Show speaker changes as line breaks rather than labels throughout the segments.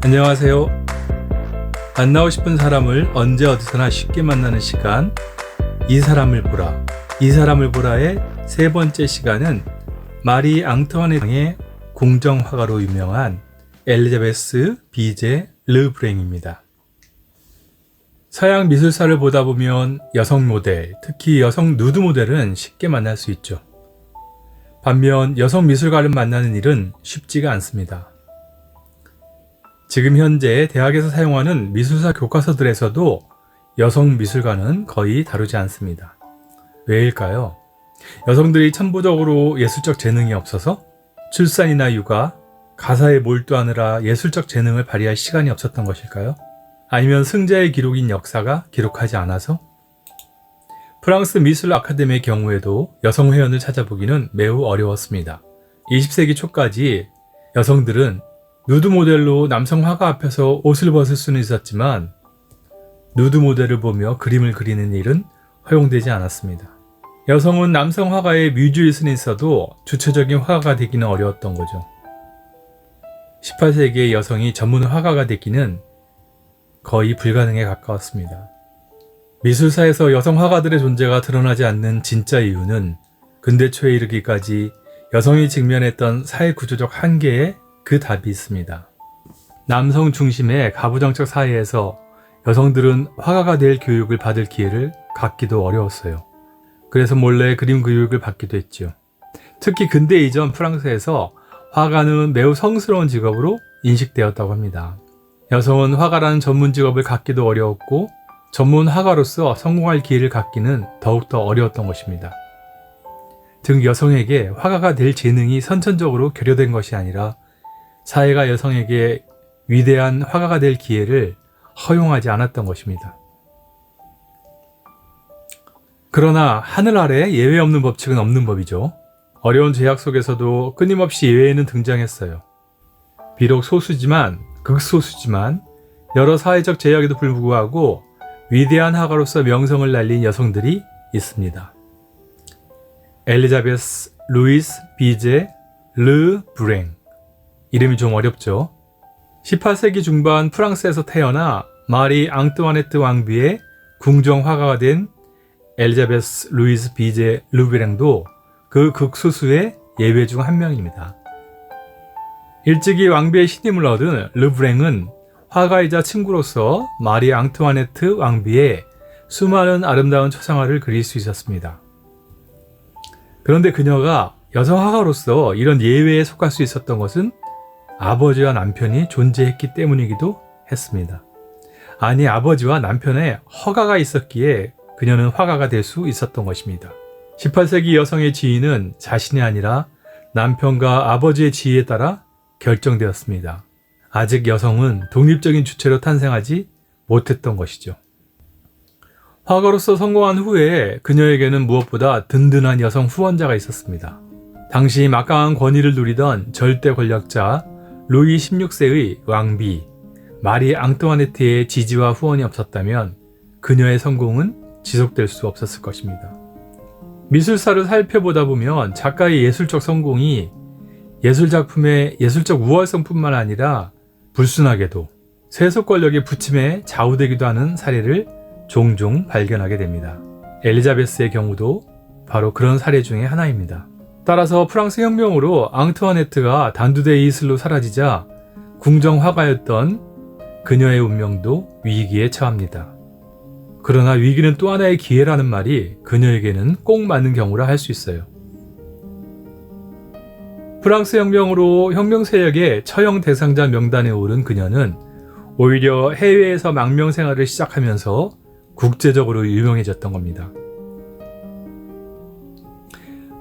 안녕하세요. 만나고 싶은 사람을 언제 어디서나 쉽게 만나는 시간, 이 사람을 보라. 이 사람을 보라의 세 번째 시간은 마리 앙투아네트의 궁정화가로 유명한 엘리자베스 비제 르브랭입니다. 서양 미술사를 보다 보면 여성 모델, 특히 여성 누드 모델은 쉽게 만날 수 있죠. 반면 여성 미술가를 만나는 일은 쉽지가 않습니다. 지금 현재 대학에서 사용하는 미술사 교과서들에서도 여성 미술가는 거의 다루지 않습니다. 왜일까요? 여성들이 천부적으로 예술적 재능이 없어서? 출산이나 육아, 가사에 몰두하느라 예술적 재능을 발휘할 시간이 없었던 것일까요? 아니면 승자의 기록인 역사가 기록하지 않아서? 프랑스 미술 아카데미의 경우에도 여성 회원을 찾아보기는 매우 어려웠습니다. 20세기 초까지 여성들은 누드 모델로 남성 화가 앞에서 옷을 벗을 수는 있었지만 누드 모델을 보며 그림을 그리는 일은 허용되지 않았습니다. 여성은 남성 화가의 뮤즈일 수는 있어도 주체적인 화가가 되기는 어려웠던 거죠. 18세기의 여성이 전문 화가가 되기는 거의 불가능에 가까웠습니다. 미술사에서 여성 화가들의 존재가 드러나지 않는 진짜 이유는 근대 초에 이르기까지 여성이 직면했던 사회 구조적 한계에 그 답이 있습니다. 남성 중심의 가부장적 사회에서 여성들은 화가가 될 교육을 받을 기회를 갖기도 어려웠어요. 그래서 몰래 그림 교육을 받기도 했죠. 특히 근대 이전 프랑스에서 화가는 매우 성스러운 직업으로 인식되었다고 합니다. 여성은 화가라는 전문 직업을 갖기도 어려웠고 전문 화가로서 성공할 기회를 갖기는 더욱더 어려웠던 것입니다. 즉 여성에게 화가가 될 재능이 선천적으로 결여된 것이 아니라 사회가 여성에게 위대한 화가가 될 기회를 허용하지 않았던 것입니다. 그러나 하늘 아래 예외 없는 법칙은 없는 법이죠. 어려운 제약 속에서도 끊임없이 예외는 등장했어요. 비록 소수지만, 극소수지만 여러 사회적 제약에도 불구하고 위대한 화가로서 명성을 날린 여성들이 있습니다. 엘리자베스 루이스 비제 르브랭, 이름이 좀 어렵죠. 18세기 중반 프랑스에서 태어나 마리 앙뚜아네트 왕비의 궁정 화가가 된 엘리자베스 루이스 비제 르브랭도 그 극소수의 예외 중 한 명입니다. 일찍이 왕비의 신임을 얻은 르브랭은 화가이자 친구로서 마리 앙뚜아네트 왕비의 수많은 아름다운 초상화를 그릴 수 있었습니다. 그런데 그녀가 여성 화가로서 이런 예외에 속할 수 있었던 것은 아버지와 남편이 존재했기 때문이기도 했습니다. 아니, 아버지와 남편의 허가가 있었기에 그녀는 화가가 될 수 있었던 것입니다. 18세기 여성의 지위는 자신이 아니라 남편과 아버지의 지위에 따라 결정되었습니다. 아직 여성은 독립적인 주체로 탄생하지 못했던 것이죠. 화가로서 성공한 후에 그녀에게는 무엇보다 든든한 여성 후원자가 있었습니다. 당시 막강한 권위를 누리던 절대 권력자 루이 16세의 왕비 마리 앙뚜아네트의 지지와 후원이 없었다면 그녀의 성공은 지속될 수 없었을 것입니다. 미술사를 살펴보다 보면 작가의 예술적 성공이 예술작품의 예술적 우월성뿐만 아니라 불순하게도 세속 권력의 부침에 좌우되기도 하는 사례를 종종 발견하게 됩니다. 엘리자베스의 경우도 바로 그런 사례 중에 하나입니다. 따라서 프랑스 혁명으로 앙투아네트가 단두대 이슬로 사라지자 궁정 화가였던 그녀의 운명도 위기에 처합니다. 그러나 위기는 또 하나의 기회라는 말이 그녀에게는 꼭 맞는 경우라 할 수 있어요. 프랑스 혁명으로 혁명 세력의 처형 대상자 명단에 오른 그녀는 오히려 해외에서 망명 생활을 시작하면서 국제적으로 유명해졌던 겁니다.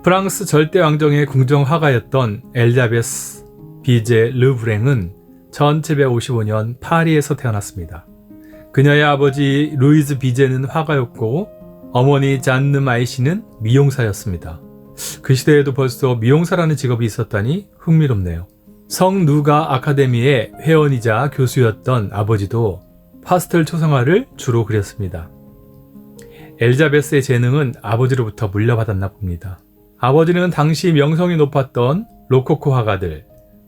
프랑스 절대 왕정의 궁정 화가였던 엘리자베스 비제 르브랭은 1755년 파리에서 태어났습니다. 그녀의 아버지 루이즈 비제는 화가였고 어머니 잔느 마이시는 미용사였습니다. 그 시대에도 벌써 미용사라는 직업이 있었다니 흥미롭네요. 성 누가 아카데미의 회원이자 교수였던 아버지도 파스텔 초상화를 주로 그렸습니다. 엘리자베스의 재능은 아버지로부터 물려받았나 봅니다. 아버지는 당시 명성이 높았던 로코코 화가들,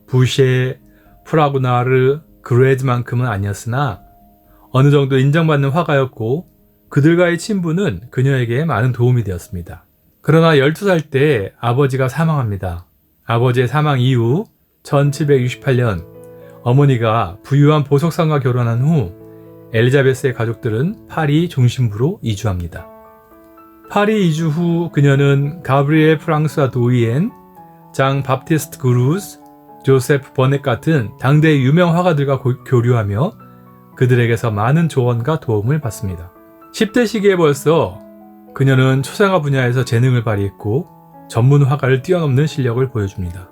부셰, 프라그나르, 그레즈만큼은 아니었으나 어느 정도 인정받는 화가였고 그들과의 친분은 그녀에게 많은 도움이 되었습니다. 그러나 12살 때 아버지가 사망합니다. 아버지의 사망 이후 1768년 어머니가 부유한 보석상과 결혼한 후 엘리자베스의 가족들은 파리 중심부로 이주합니다. 파리 이주 후 그녀는 가브리엘 프랑스와 도이엔, 장 바프티스트 그루즈, 조세프 버넷 같은 당대의 유명 화가들과 교류하며 그들에게서 많은 조언과 도움을 받습니다. 10대 시기에 벌써 그녀는 초상화 분야에서 재능을 발휘했고 전문 화가를 뛰어넘는 실력을 보여줍니다.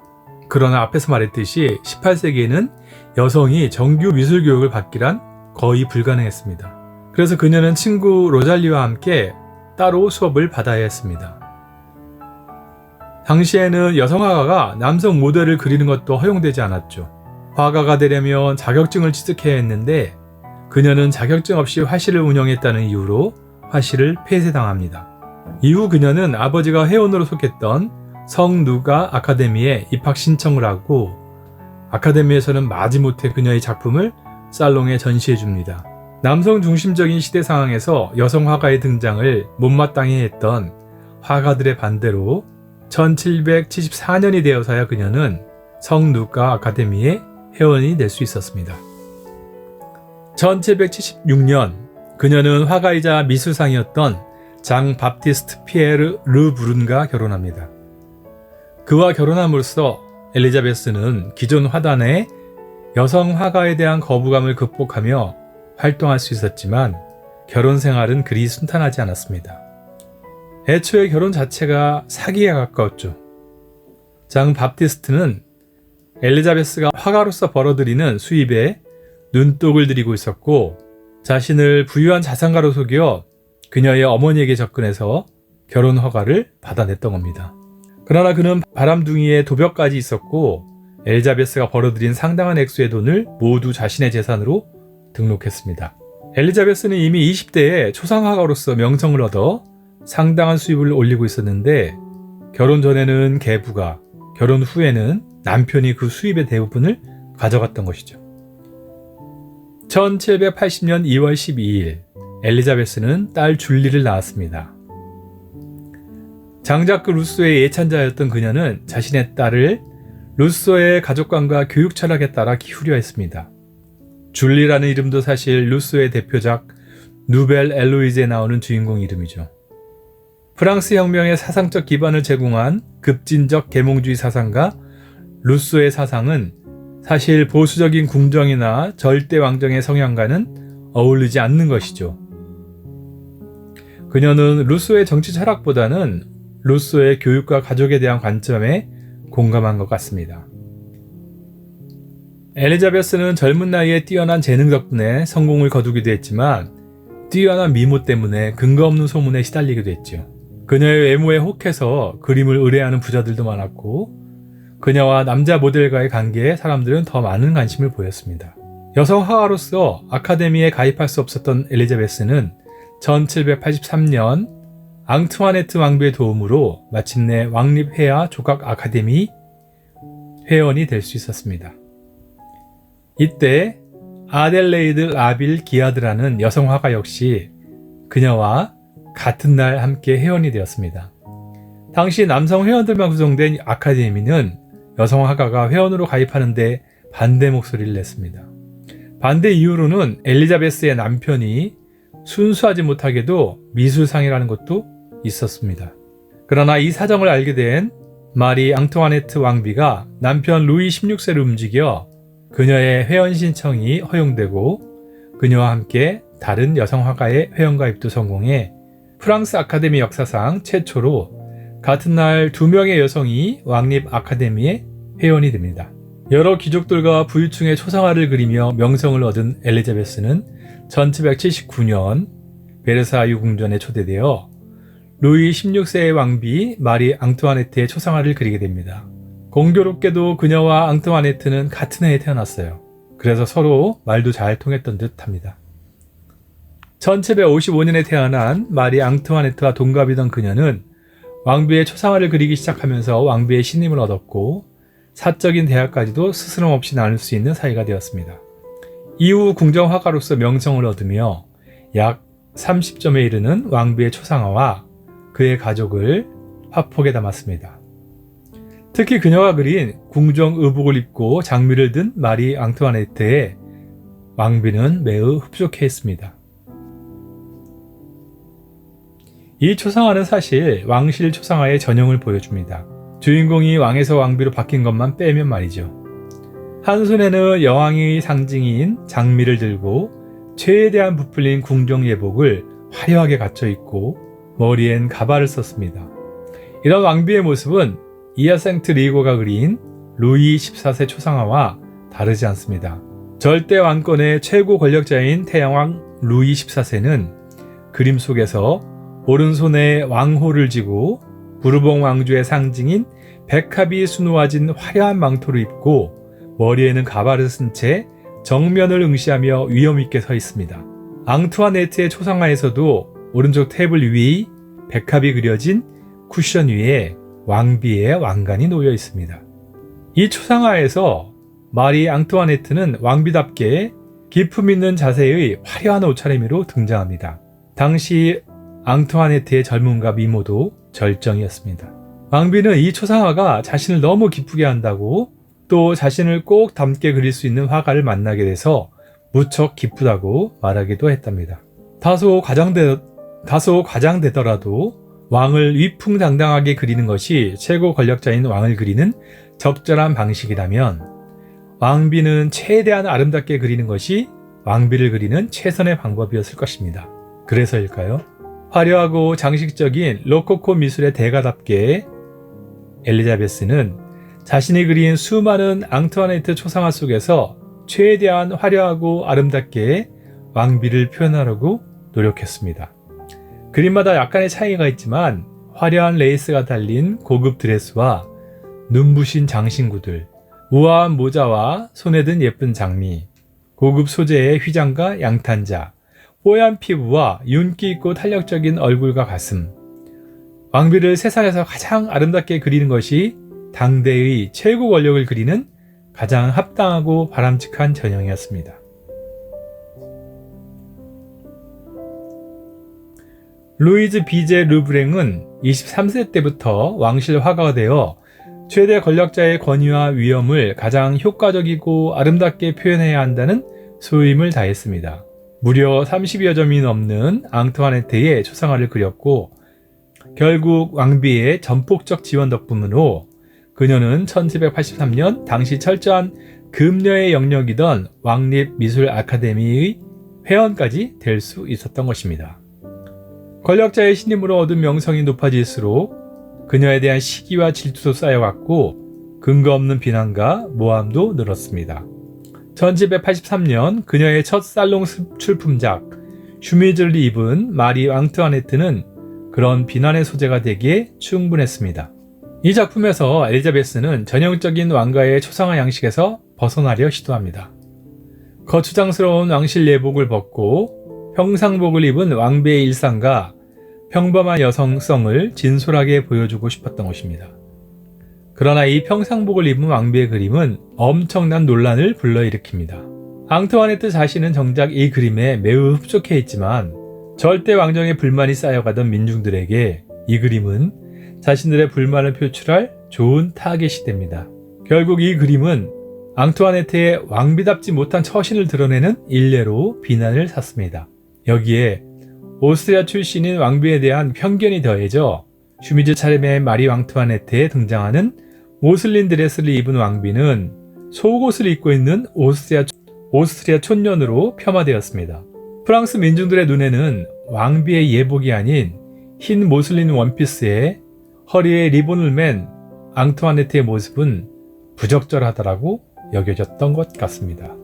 그러나 앞에서 말했듯이 18세기에는 여성이 정규 미술 교육을 받기란 거의 불가능했습니다. 그래서 그녀는 친구 로잘리와 함께 따로 수업을 받아야 했습니다. 당시에는 여성 화가가 남성 모델을 그리는 것도 허용되지 않았죠. 화가가 되려면 자격증을 취득해야 했는데 그녀는 자격증 없이 화실을 운영했다는 이유로 화실을 폐쇄당합니다. 이후 그녀는 아버지가 회원으로 속했던 성누가 아카데미에 입학 신청을 하고 아카데미에서는 마지못해 그녀의 작품을 살롱에 전시해줍니다. 남성 중심적인 시대 상황에서 여성 화가의 등장을 못마땅해 했던 화가들의 반대로 1774년이 되어서야 그녀는 성누가 아카데미의 회원이 될 수 있었습니다. 1776년 그녀는 화가이자 미술상이었던 장 바프티스트 피에르 르브룬과 결혼합니다. 그와 결혼함으로써 엘리자베스는 기존 화단의 여성 화가에 대한 거부감을 극복하며 활동할 수 있었지만 결혼 생활은 그리 순탄하지 않았습니다. 애초에 결혼 자체가 사기에 가까웠죠. 장 바프티스트는 엘리자베스가 화가로서 벌어들이는 수입에 눈독을 들이고 있었고 자신을 부유한 자산가로 속여 그녀의 어머니에게 접근해서 결혼 허가를 받아냈던 겁니다. 그러나 그는 바람둥이의 도벽까지 있었고 엘리자베스가 벌어들인 상당한 액수의 돈을 모두 자신의 재산으로 등록했습니다. 엘리자베스는 이미 20대에 초상화가로서 명성을 얻어 상당한 수입을 올리고 있었는데 결혼 전에는 계부가, 결혼 후에는 남편이 그 수입의 대부분을 가져갔던 것이죠. 1780년 2월 12일 엘리자베스는 딸 줄리를 낳았습니다. 장자크 루소의 예찬자였던 그녀는 자신의 딸을 루소의 가족관과 교육 철학에 따라 키우려 했습니다. 줄리라는 이름도 사실 루소의 대표작 누벨 엘로이즈에 나오는 주인공 이름이죠. 프랑스 혁명의 사상적 기반을 제공한 급진적 계몽주의 사상과 루소의 사상은 사실 보수적인 궁정이나 절대 왕정의 성향과는 어울리지 않는 것이죠. 그녀는 루소의 정치 철학보다는 루소의 교육과 가족에 대한 관점에 공감한 것 같습니다. 엘리자베스는 젊은 나이에 뛰어난 재능 덕분에 성공을 거두기도 했지만 뛰어난 미모 때문에 근거 없는 소문에 시달리기도 했죠. 그녀의 외모에 혹해서 그림을 의뢰하는 부자들도 많았고 그녀와 남자 모델과의 관계에 사람들은 더 많은 관심을 보였습니다. 여성 화가로서 아카데미에 가입할 수 없었던 엘리자베스는 1783년 앙투아네트 왕비의 도움으로 마침내 왕립회화 조각 아카데미 회원이 될 수 있었습니다. 이때 아델레이드 라빌 기아드라는 여성 화가 역시 그녀와 같은 날 함께 회원이 되었습니다. 당시 남성 회원들만 구성된 아카데미는 여성 화가가 회원으로 가입하는데 반대 목소리를 냈습니다. 반대 이유로는 엘리자베스의 남편이 순수하지 못하게도 미술상이라는 것도 있었습니다. 그러나 이 사정을 알게 된 마리 앙투아네트 왕비가 남편 루이 16세를 움직여 그녀의 회원 신청이 허용되고 그녀와 함께 다른 여성 화가의 회원가입도 성공해 프랑스 아카데미 역사상 최초로 같은 날 2명의 여성이 왕립 아카데미의 회원이 됩니다. 여러 귀족들과 부유층의 초상화를 그리며 명성을 얻은 엘리자베스는 1779년 베르사유 궁전에 초대되어 루이 16세의 왕비 마리 앙투아네트의 초상화를 그리게 됩니다. 공교롭게도 그녀와 앙투아네트는 같은 해에 태어났어요. 그래서 서로 말도 잘 통했던 듯 합니다. 1755년에 태어난 마리 앙투아네트와 동갑이던 그녀는 왕비의 초상화를 그리기 시작하면서 왕비의 신임을 얻었고 사적인 대화까지도 스스럼 없이 나눌 수 있는 사이가 되었습니다. 이후 궁정화가로서 명성을 얻으며 약 30점에 이르는 왕비의 초상화와 그의 가족을 화폭에 담았습니다. 특히 그녀가 그린 궁정 의복을 입고 장미를 든 마리 앙투아네트에 왕비는 매우 흡족해했습니다. 이 초상화는 사실 왕실 초상화의 전형을 보여줍니다. 주인공이 왕에서 왕비로 바뀐 것만 빼면 말이죠. 한 손에는 여왕의 상징인 장미를 들고 최대한 부풀린 궁정 예복을 화려하게 갖춰 입고 머리엔 가발을 썼습니다. 이런 왕비의 모습은 이아생트 리고가 그린 루이 14세 초상화와 다르지 않습니다. 절대 왕권의 최고 권력자인 태양왕 루이 14세는 그림 속에서 오른손에 왕호를 쥐고 부르봉 왕조의 상징인 백합이 수놓아진 화려한 망토를 입고 머리에는 가발을 쓴 채 정면을 응시하며 위엄있게 서 있습니다. 앙투아네트의 초상화에서도 오른쪽 테이블 위 백합이 그려진 쿠션 위에 왕비의 왕관이 놓여 있습니다. 이 초상화에서 마리 앙투아네트는 왕비답게 기품 있는 자세의 화려한 옷차림으로 등장합니다. 당시 앙투아네트의 젊음과 미모도 절정이었습니다. 왕비는 이 초상화가 자신을 너무 기쁘게 한다고 또 자신을 꼭 닮게 그릴 수 있는 화가를 만나게 돼서 무척 기쁘다고 말하기도 했답니다. 다소 과장되더라도 왕을 위풍당당하게 그리는 것이 최고 권력자인 왕을 그리는 적절한 방식이라면 왕비는 최대한 아름답게 그리는 것이 왕비를 그리는 최선의 방법이었을 것입니다. 그래서일까요? 화려하고 장식적인 로코코 미술의 대가답게 엘리자베스는 자신이 그린 수많은 앙투아네트 초상화 속에서 최대한 화려하고 아름답게 왕비를 표현하려고 노력했습니다. 그림마다 약간의 차이가 있지만 화려한 레이스가 달린 고급 드레스와 눈부신 장신구들, 우아한 모자와 손에 든 예쁜 장미, 고급 소재의 휘장과 양탄자, 뽀얀 피부와 윤기 있고 탄력적인 얼굴과 가슴. 왕비를 세상에서 가장 아름답게 그리는 것이 당대의 최고 권력을 그리는 가장 합당하고 바람직한 전형이었습니다. 루이즈 비제 르브랭은 23세 때부터 왕실 화가가 되어 최대 권력자의 권위와 위엄을 가장 효과적이고 아름답게 표현해야 한다는 소임을 다했습니다. 무려 30여 점이 넘는 앙투아네트의 초상화를 그렸고 결국 왕비의 전폭적 지원 덕분으로 그녀는 1783년 당시 철저한 금녀의 영역이던 왕립미술 아카데미의 회원까지 될 수 있었던 것입니다. 권력자의 신임으로 얻은 명성이 높아질수록 그녀에 대한 시기와 질투도 쌓여갔고 근거 없는 비난과 모함도 늘었습니다. 1783년 그녀의 첫 살롱 출품작 슈미즐리 입은 마리 앙투아네트는 그런 비난의 소재가 되기에 충분했습니다. 이 작품에서 엘리자베스는 전형적인 왕가의 초상화 양식에서 벗어나려 시도합니다. 거추장스러운 왕실 예복을 벗고 평상복을 입은 왕비의 일상과 평범한 여성성을 진솔하게 보여주고 싶었던 것입니다. 그러나 이 평상복을 입은 왕비의 그림은 엄청난 논란을 불러일으킵니다. 앙투아네트 자신은 정작 이 그림에 매우 흡족해 있지만 절대 왕정의 불만이 쌓여가던 민중들에게 이 그림은 자신들의 불만을 표출할 좋은 타겟이 됩니다. 결국 이 그림은 앙투아네트의 왕비답지 못한 처신을 드러내는 일례로 비난을 샀습니다. 여기에 오스트리아 출신인 왕비에 대한 편견이 더해져 슈미즈 차림의 마리 앙투아네트에 등장하는 모슬린 드레스를 입은 왕비는 속옷을 입고 있는 오스트리아 촌년으로 폄하되었습니다. 프랑스 민중들의 눈에는 왕비의 예복이 아닌 흰 모슬린 원피스에 허리에 리본을 맨 앙투아네트의 모습은 부적절하다라고 여겨졌던 것 같습니다.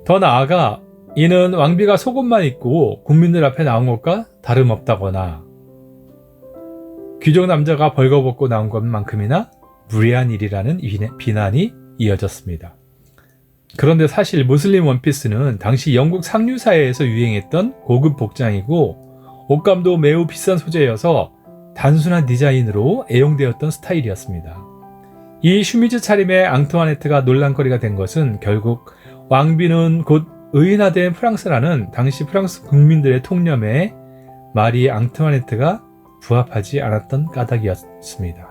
더 나아가 이는 왕비가 속옷만 입고 국민들 앞에 나온 것과 다름없다거나 귀족 남자가 벌거벗고 나온 것만큼이나 무례한 일이라는 비난이 이어졌습니다. 그런데 사실 모슬린 원피스는 당시 영국 상류 사회에서 유행했던 고급 복장이고 옷감도 매우 비싼 소재여서 단순한 디자인으로 애용되었던 스타일이었습니다. 이 슈미즈 차림의 앙투아네트가 논란거리가 된 것은 결국 왕비는 곧 의인화된 프랑스라는 당시 프랑스 국민들의 통념에 마리 앙투아네트가 부합하지 않았던 까닭이었습니다.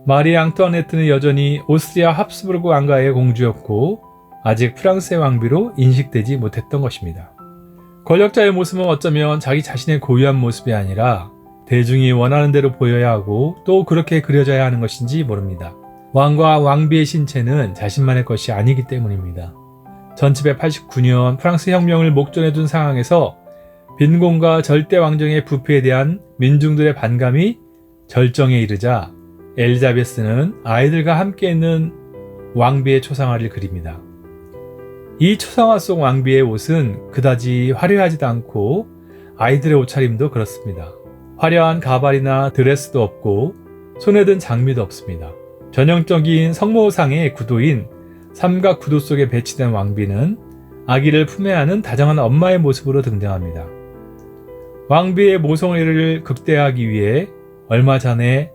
마리 앙투아네트는 여전히 오스트리아 합스부르크 왕가의 공주였고 아직 프랑스의 왕비로 인식되지 못했던 것입니다. 권력자의 모습은 어쩌면 자기 자신의 고유한 모습이 아니라 대중이 원하는 대로 보여야 하고 또 그렇게 그려져야 하는 것인지 모릅니다. 왕과 왕비의 신체는 자신만의 것이 아니기 때문입니다. 1789년 프랑스 혁명을 목전에 둔 상황에서 빈곤과 절대 왕정의 부패에 대한 민중들의 반감이 절정에 이르자 엘리자베스는 아이들과 함께 있는 왕비의 초상화를 그립니다. 이 초상화 속 왕비의 옷은 그다지 화려하지도 않고 아이들의 옷차림도 그렇습니다. 화려한 가발이나 드레스도 없고 손에 든 장미도 없습니다. 전형적인 성모상의 구도인 삼각 구도 속에 배치된 왕비는 아기를 품에 안은 다정한 엄마의 모습으로 등장합니다. 왕비의 모성애를 극대화하기 위해 얼마 전에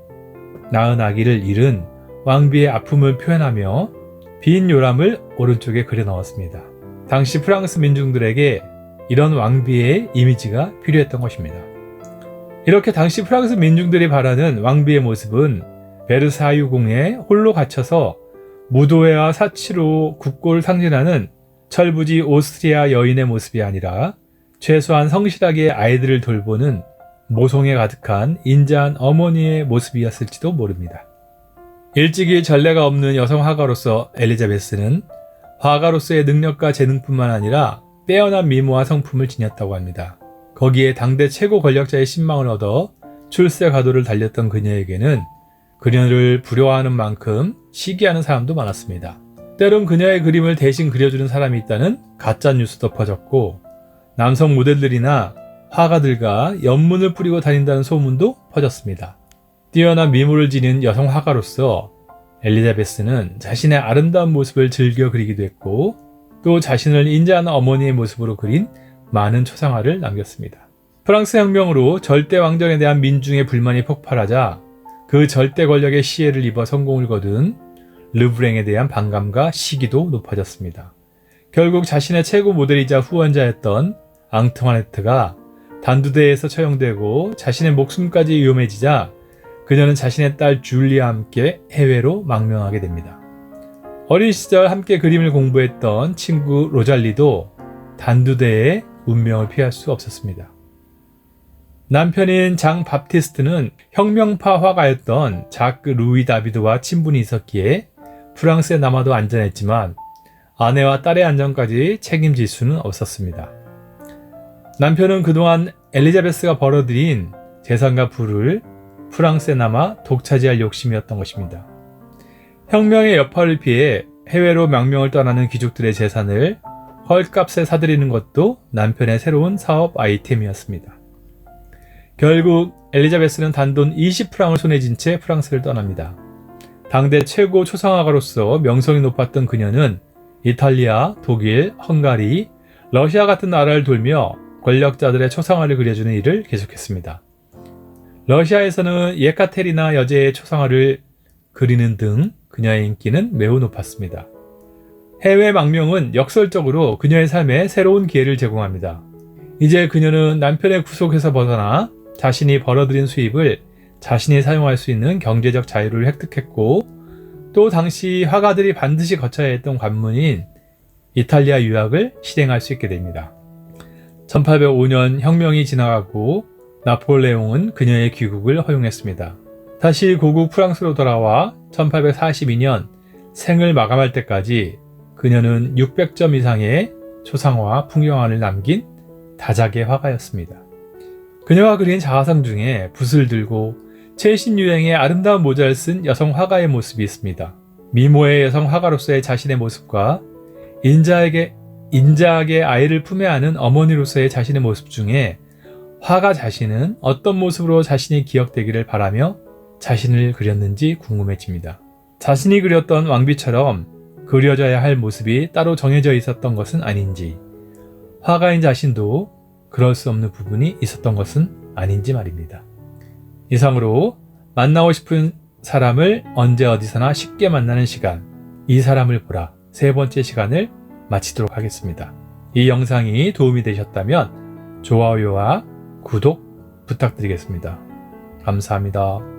낳은 아기를 잃은 왕비의 아픔을 표현하며 빈 요람을 오른쪽에 그려 넣었습니다. 당시 프랑스 민중들에게 이런 왕비의 이미지가 필요했던 것입니다. 이렇게 당시 프랑스 민중들이 바라는 왕비의 모습은 베르사유 궁에 홀로 갇혀서 무도회와 사치로 국고를 상징하는 철부지 오스트리아 여인의 모습이 아니라 최소한 성실하게 아이들을 돌보는 모성애 가득한 인자한 어머니의 모습이었을지도 모릅니다. 일찍이 전례가 없는 여성 화가로서 엘리자베스는 화가로서의 능력과 재능뿐만 아니라 빼어난 미모와 성품을 지녔다고 합니다. 거기에 당대 최고 권력자의 신망을 얻어 출세 가도를 달렸던 그녀에게는 그녀를 부러워하는 만큼 시기하는 사람도 많았습니다. 때론 그녀의 그림을 대신 그려주는 사람이 있다는 가짜 뉴스도 퍼졌고 남성 모델들이나 화가들과 연문을 뿌리고 다닌다는 소문도 퍼졌습니다. 뛰어난 미모를 지닌 여성 화가로서 엘리자베스는 자신의 아름다운 모습을 즐겨 그리기도 했고 또 자신을 인자한 어머니의 모습으로 그린 많은 초상화를 남겼습니다. 프랑스 혁명으로 절대 왕정에 대한 민중의 불만이 폭발하자 그 절대 권력의 시해를 입어 성공을 거둔 르브랭에 대한 반감과 시기도 높아졌습니다. 결국 자신의 최고 모델이자 후원자였던 앙투아네트가 단두대에서 처형되고 자신의 목숨까지 위험해지자 그녀는 자신의 딸 줄리와 함께 해외로 망명하게 됩니다. 어린 시절 함께 그림을 공부했던 친구 로잘리도 단두대의 운명을 피할 수 없었습니다. 남편인 장 바티스트는 혁명파 화가였던 자크 루이 다비드와 친분이 있었기에 프랑스에 남아도 안전했지만 아내와 딸의 안전까지 책임질 수는 없었습니다. 남편은 그동안 엘리자베스가 벌어들인 재산과 부를 프랑스에 남아 독차지할 욕심이었던 것입니다. 혁명의 여파를 피해 해외로 망명을 떠나는 귀족들의 재산을 헐값에 사들이는 것도 남편의 새로운 사업 아이템이었습니다. 결국 엘리자베스는 단돈 20프랑을 손에 쥔 채 프랑스를 떠납니다. 당대 최고 초상화가로서 명성이 높았던 그녀는 이탈리아, 독일, 헝가리, 러시아 같은 나라를 돌며 권력자들의 초상화를 그려주는 일을 계속했습니다. 러시아에서는 예카테리나 여제의 초상화를 그리는 등 그녀의 인기는 매우 높았습니다. 해외 망명은 역설적으로 그녀의 삶에 새로운 기회를 제공합니다. 이제 그녀는 남편의 구속에서 벗어나 자신이 벌어들인 수입을 자신이 사용할 수 있는 경제적 자유를 획득했고 또 당시 화가들이 반드시 거쳐야 했던 관문인 이탈리아 유학을 실행할 수 있게 됩니다. 1805년 혁명이 지나가고 나폴레옹은 그녀의 귀국을 허용했습니다. 다시 고국 프랑스로 돌아와 1842년 생을 마감할 때까지 그녀는 600점 이상의 초상화와 풍경화를 남긴 다작의 화가였습니다. 그녀가 그린 자화상 중에 붓을 들고 최신 유행의 아름다운 모자를 쓴 여성 화가의 모습이 있습니다. 미모의 여성 화가로서의 자신의 모습과 인자하게 아이를 품에 안은 어머니로서의 자신의 모습 중에 화가 자신은 어떤 모습으로 자신이 기억되기를 바라며 자신을 그렸는지 궁금해집니다. 자신이 그렸던 왕비처럼 그려져야 할 모습이 따로 정해져 있었던 것은 아닌지, 화가인 자신도 그럴 수 없는 부분이 있었던 것은 아닌지 말입니다. 이상으로 만나고 싶은 사람을 언제 어디서나 쉽게 만나는 시간, 이 사람을 보라 세 번째 시간을 마치도록 하겠습니다. 이 영상이 도움이 되셨다면 좋아요와 구독 부탁드리겠습니다. 감사합니다.